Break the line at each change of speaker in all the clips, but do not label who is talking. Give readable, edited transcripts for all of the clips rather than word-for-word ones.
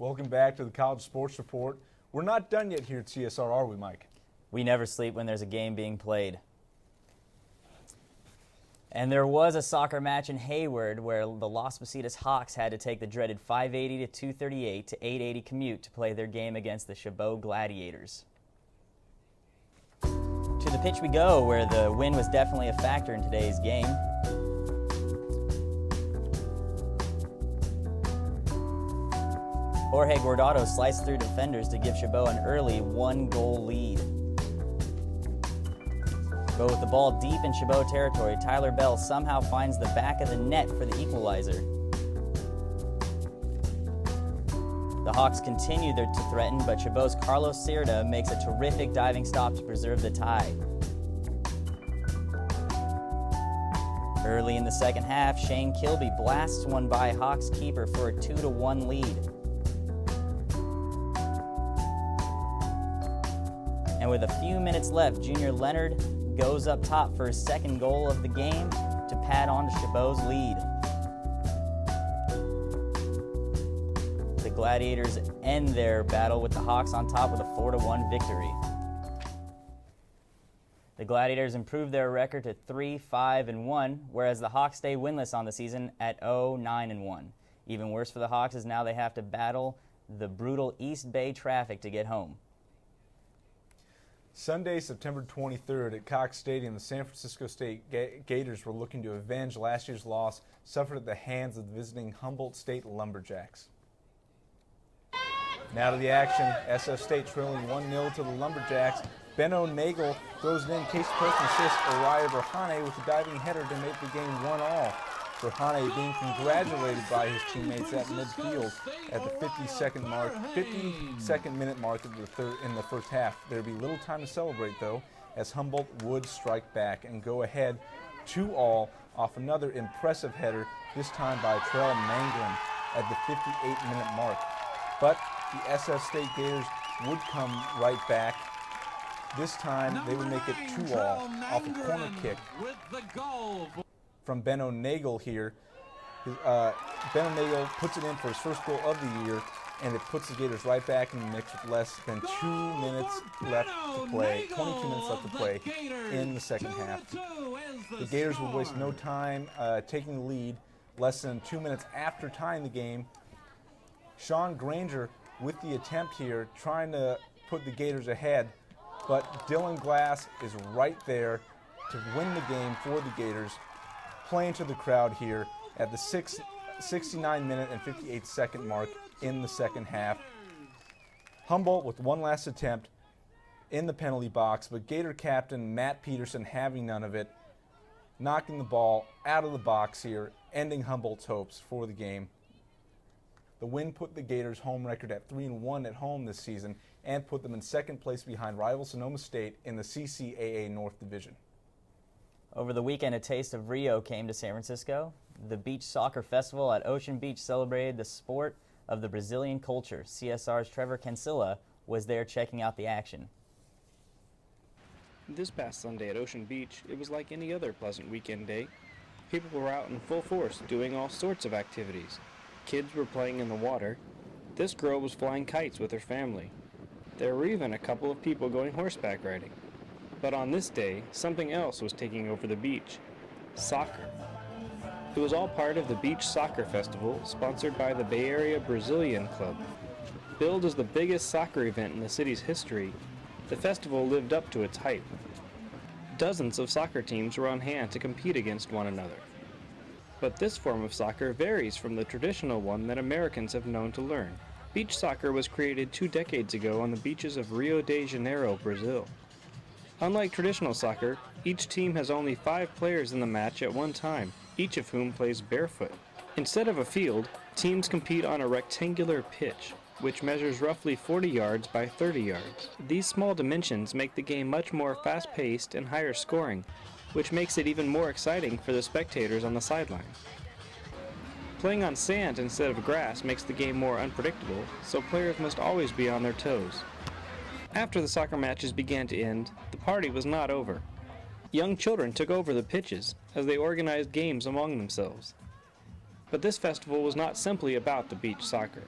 Welcome back to the College Sports Report. We're not done yet here at CSR, are we, Mike?
We never sleep when there's a game being played. And there was a soccer match in Hayward where the Las Positas Hawks had to take the dreaded 580 to 238 to 880 commute to play their game against the Chabot Gladiators. To the pitch we go, where the wind was definitely a factor in today's game. Jorge Guardado sliced through defenders to give Chabot an early one-goal lead. But with the ball deep in Chabot territory, Tyler Bell somehow finds the back of the net for the equalizer. The Hawks continue to threaten, but Chabot's Carlos Cerda makes a terrific diving stop to preserve the tie. Early in the second half, Shane Kilby blasts one by Hawks keeper for a 2-1 lead. And with a few minutes left, Junior Leonard goes up top for his second goal of the game to pad on to Chabot's lead. The Gladiators end their battle with the Hawks on top with a 4-1 victory. The Gladiators improve their record to 3-5-1, whereas the Hawks stay winless on the season at 0-9-1. Even worse for the Hawks is now they have to battle the brutal East Bay traffic to get home.
Sunday, September 23rd at Cox Stadium, the San Francisco State Gators were looking to avenge last year's loss suffered at the hands of the visiting Humboldt State Lumberjacks. Now to the action. SF State trailing 1-0 to the Lumberjacks. Benno Nagel throws it in. Case Preston assists Araya Berhane with a diving header to make the game 1-1. Berhane being congratulated by his teammates at midfield at the 52nd minute mark of in the first half. There'd be little time to celebrate, though, as Humboldt would strike back and go ahead 2-2 off another impressive header, this time by Trell Manglin at the 58-minute mark. But the SF State Gators would come right back. This time they would make it 2-2 off a corner kick from Benno Nagel here. Benno Nagel puts it in for his first goal of the year, and it puts the Gators right back in the mix with less than 2 minutes left to play, 22 minutes left to play in the second half. The Gators would waste no time taking the lead less than 2 minutes after tying the game. Sean Granger with the attempt here, trying to put the Gators ahead, but Dylan Glass is right there to win the game for the Gators, playing to the crowd here at the 69-minute and 58-second mark in the second half. Humboldt with one last attempt in the penalty box, but Gator captain Matt Peterson having none of it, knocking the ball out of the box here, ending Humboldt's hopes for the game. The win put the Gators' home record at 3-1 at home this season and put them in second place behind rival Sonoma State in the CCAA North Division.
Over the weekend, a taste of Rio came to San Francisco. The Beach Soccer Festival at Ocean Beach celebrated the sport of the Brazilian culture. CSR's Trevor Cancilla was there checking out the action.
This past Sunday at Ocean Beach, it was like any other pleasant weekend day. People were out in full force doing all sorts of activities. Kids were playing in the water. This girl was flying kites with her family. There were even a couple of people going horseback riding. But on this day, something else was taking over the beach: soccer. It was all part of the Beach Soccer Festival, sponsored by the Bay Area Brazilian Club. Billed as the biggest soccer event in the city's history, the festival lived up to its hype. Dozens of soccer teams were on hand to compete against one another. But this form of soccer varies from the traditional one that Americans have known to learn. Beach soccer was created 2 decades ago on the beaches of Rio de Janeiro, Brazil. Unlike traditional soccer, each team has only 5 players in the match at one time, each of whom plays barefoot. Instead of a field, teams compete on a rectangular pitch, which measures roughly 40 yards by 30 yards. These small dimensions make the game much more fast-paced and higher scoring, which makes it even more exciting for the spectators on the sideline. Playing on sand instead of grass makes the game more unpredictable, so players must always be on their toes. After the soccer matches began to end, the party was not over. Young children took over the pitches as they organized games among themselves. But this festival was not simply about the beach soccer.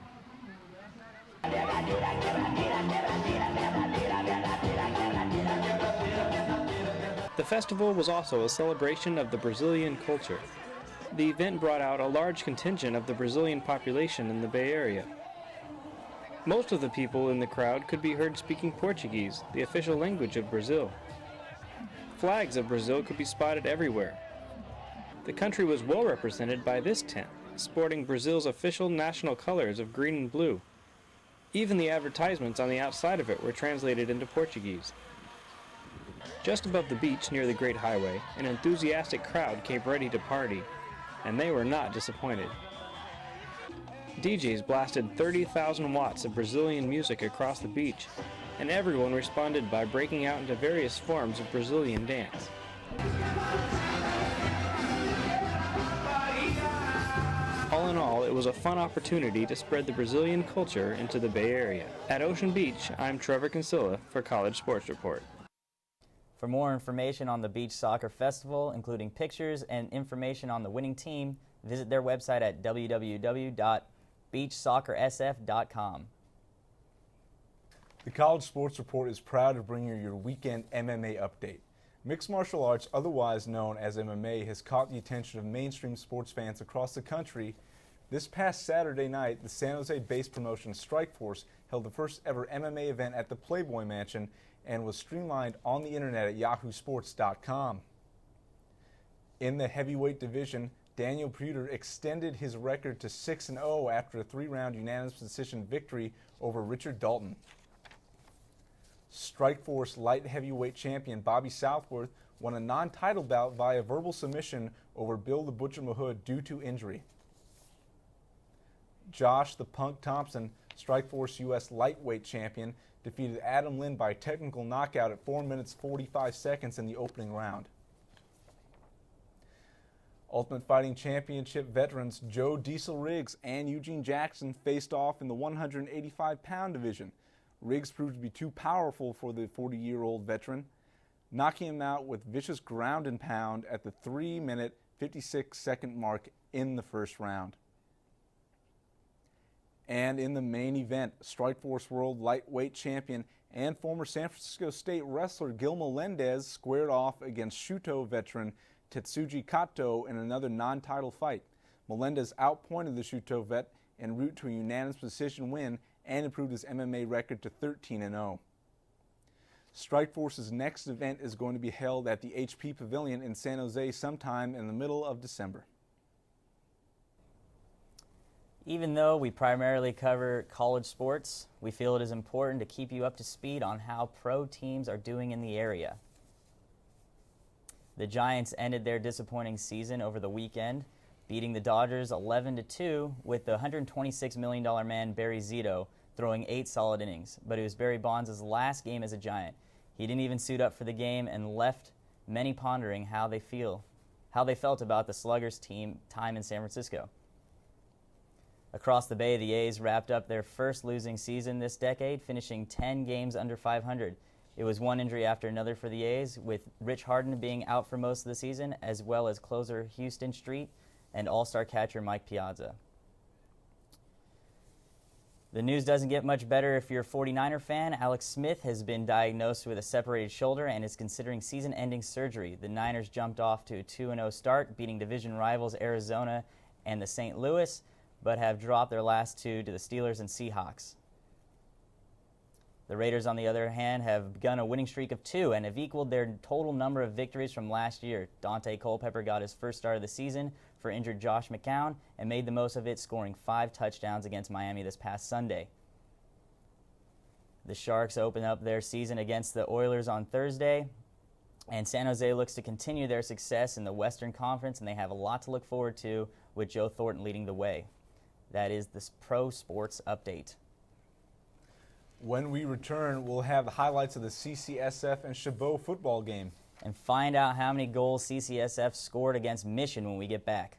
The festival was also a celebration of the Brazilian culture. The event brought out a large contingent of the Brazilian population in the Bay Area. Most of the people in the crowd could be heard speaking Portuguese, the official language of Brazil. Flags of Brazil could be spotted everywhere. The country was well represented by this tent, sporting Brazil's official national colors of green and blue. Even the advertisements on the outside of it were translated into Portuguese. Just above the beach near the Great Highway, an enthusiastic crowd came ready to party, and they were not disappointed. DJs blasted 30,000 watts of Brazilian music across the beach, and everyone responded by breaking out into various forms of Brazilian dance. All in all, it was a fun opportunity to spread the Brazilian culture into the Bay Area. At Ocean Beach, I'm Trevor Kinsella for College Sports Report.
For more information on the Beach Soccer Festival, including pictures and information on the winning team, visit their website at www.beachsoccersf.com.
The College Sports Report is proud to bring you your weekend MMA update. Mixed martial arts, otherwise known as MMA, has caught the attention of mainstream sports fans across the country. This past Saturday night, the San Jose-based promotion Strikeforce held the first ever MMA event at the Playboy Mansion and was streamlined on the internet at yahoosports.com. In the heavyweight division, Daniel Puder extended his record to 6-0 after a 3-round unanimous decision victory over Richard Dalton. Strikeforce light heavyweight champion Bobby Southworth won a non-title bout via verbal submission over Bill the Butcher Mahood due to injury. Josh the Punk Thompson, Strikeforce U.S. lightweight champion, defeated Adam Lynn by technical knockout at 4 minutes 45 seconds in the opening round. Ultimate Fighting Championship veterans Joe Diesel Riggs and Eugene Jackson faced off in the 185-pound division. Riggs proved to be too powerful for the 40-year-old veteran, knocking him out with vicious ground and pound at the 3-minute 56-second mark in the first round. And in the main event, Strikeforce World Lightweight Champion and former San Francisco State wrestler Gil Melendez squared off against Shuto veteran Tetsuji Kato in another non-title fight. Melendez outpointed the Shuto vet en route to a unanimous decision win and improved his MMA record to 13-0. Strikeforce's next event is going to be held at the HP Pavilion in San Jose sometime in the middle of December.
Even though we primarily cover college sports, we feel it is important to keep you up to speed on how pro teams are doing in the area. The Giants ended their disappointing season over the weekend, beating the Dodgers 11-2 with the $126 million man Barry Zito throwing 8 solid innings. But it was Barry Bonds' last game as a Giant. He didn't even suit up for the game and left many pondering how they felt about the Sluggers' team time in San Francisco. Across the Bay, the A's wrapped up their first losing season this decade, finishing 10 games under 500. It was one injury after another for the A's, with Rich Harden being out for most of the season, as well as closer Houston Street and all-star catcher Mike Piazza. The news doesn't get much better if you're a 49er fan. Alex Smith has been diagnosed with a separated shoulder and is considering season-ending surgery. The Niners jumped off to a 2-0 start, beating division rivals Arizona and the St. Louis, but have dropped their last two to the Steelers and Seahawks. The Raiders, on the other hand, have begun a winning streak of 2 and have equaled their total number of victories from last year. Dante Culpepper got his first start of the season for injured Josh McCown and made the most of it, scoring 5 touchdowns against Miami this past Sunday. The Sharks open up their season against the Oilers on Thursday, and San Jose looks to continue their success in the Western Conference, and they have a lot to look forward to with Joe Thornton leading the way. That is this Pro Sports Update.
When we return, we'll have the highlights of the CCSF and Chabot football game.
And find out how many goals CCSF scored against Mission when we get back.